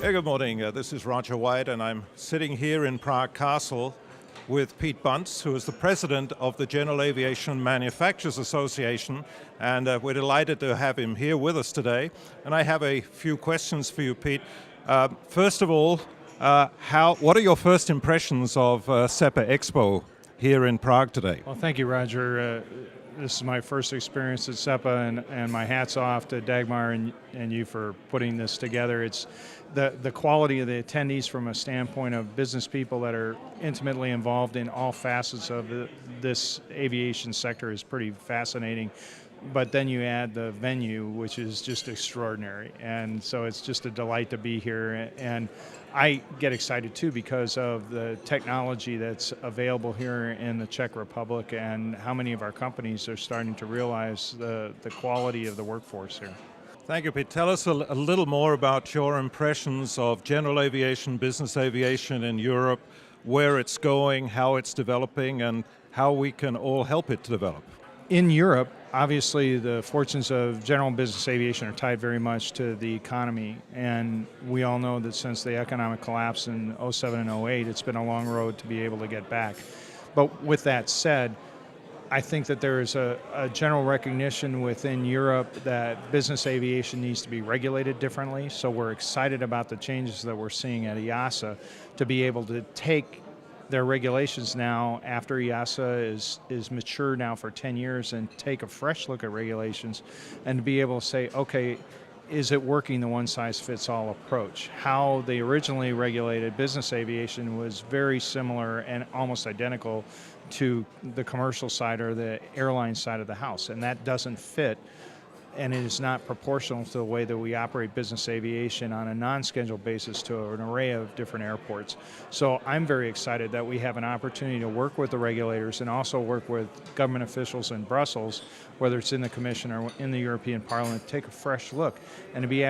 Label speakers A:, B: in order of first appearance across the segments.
A: Hey, good morning. This is Roger White, and I'm sitting here in Prague Castle with Pete BUNCE, who is the president of the General Aviation Manufacturers Association, and we're delighted to have him here with us today. And I have a few questions for you, Pete. First of all, what are your first impressions of CEPA EXPO here in Prague today?
B: Well, thank you, Roger. This is my first experience at CEPA, and my hat's off to Dagmar and you for putting this together. It's the quality of the attendees from a standpoint of business people that are intimately involved in all facets of this aviation sector is pretty fascinating. But then you add the venue, which is just extraordinary. And so it's just a delight to be here. And I get excited too because of the technology that's available here in the Czech Republic and how many of our companies are starting to realize the quality of the workforce here.
A: Thank you, Pete. Tell us a little more about your impressions of general aviation, business aviation in Europe, where it's going, how it's developing, and how we can all help it to develop.
B: In Europe, obviously the fortunes of general and business aviation are tied very much to the economy, and we all know that since the economic collapse in 07 and 08, it's been a long road to be able to get back. But with that said, I think that there is a general recognition within Europe that business aviation needs to be regulated differently, so we're excited about the changes that we're seeing at EASA to be able to take their regulations now, after EASA is mature now for 10 years, and take a fresh look at regulations and to be able to say, okay, is it working the one-size-fits-all approach? How they originally regulated business aviation was very similar and almost identical to the commercial side or the airline side of the house, and that doesn't fit. And it is not proportional to the way that we operate business aviation on a non-scheduled basis to an array of different airports. So I'm very excited that we have an opportunity to work with the regulators and also work with government officials in Brussels, whether it's in the Commission or in the European Parliament, to take a fresh look and to be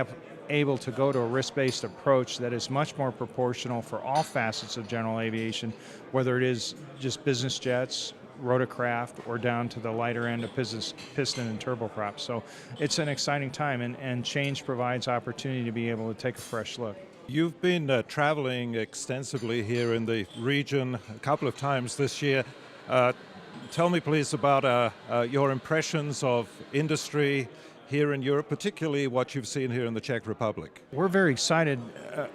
B: able to go to a risk-based approach that is much more proportional for all facets of general aviation, whether it is just business jets, rotorcraft, or down to the lighter end of piston and turboprop. So it's an exciting time, and change provides opportunity to be able to take a fresh look.
A: You've been traveling extensively here in the region a couple of times this year. Tell me please about your impressions of industry here in Europe, particularly what you've seen here in the Czech Republic.
B: We're very excited.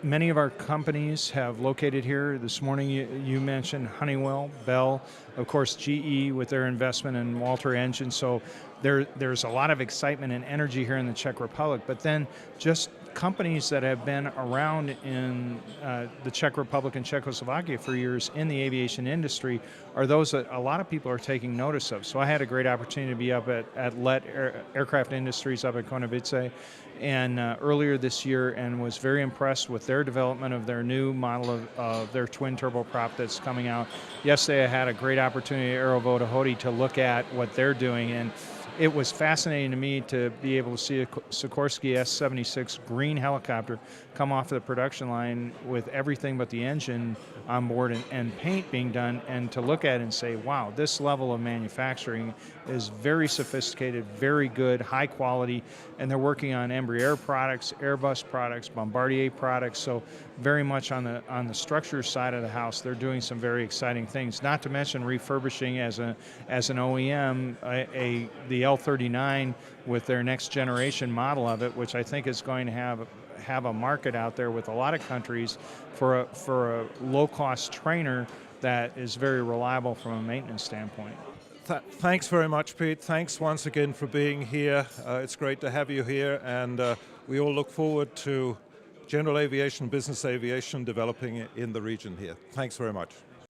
B: Many of our companies have located here. This morning you mentioned Honeywell, Bell, of course GE with their investment in Walter Engine. So there's a lot of excitement and energy here in the Czech Republic, but then just companies that have been around in the Czech Republic and Czechoslovakia for years in the aviation industry are those that a lot of people are taking notice of. So I had a great opportunity to be up at LET Aircraft Industries up at Konovice and earlier this year, and was very impressed with their development of their new model of their twin turboprop that's coming out. Yesterday I had a great opportunity at Aerovodahody to look at what they're doing, and it was fascinating to me to be able to see a Sikorsky S-76 green helicopter come off the production line with everything but the engine on board and paint being done, and to look at it and say, wow, this level of manufacturing is very sophisticated, very good, high quality, and they're working on Embraer products, Airbus products, Bombardier products, so very much on the structure side of the house, they're doing some very exciting things, not to mention refurbishing as an OEM the L-39 with their next generation model of it, which I think is going to have a market out there with a lot of countries for a low-cost trainer that is very reliable from a maintenance standpoint.
A: Thanks very much, Pete. Thanks once again for being here. It's great to have you here, and we all look forward to general aviation, business aviation developing in the region here. Thanks very much.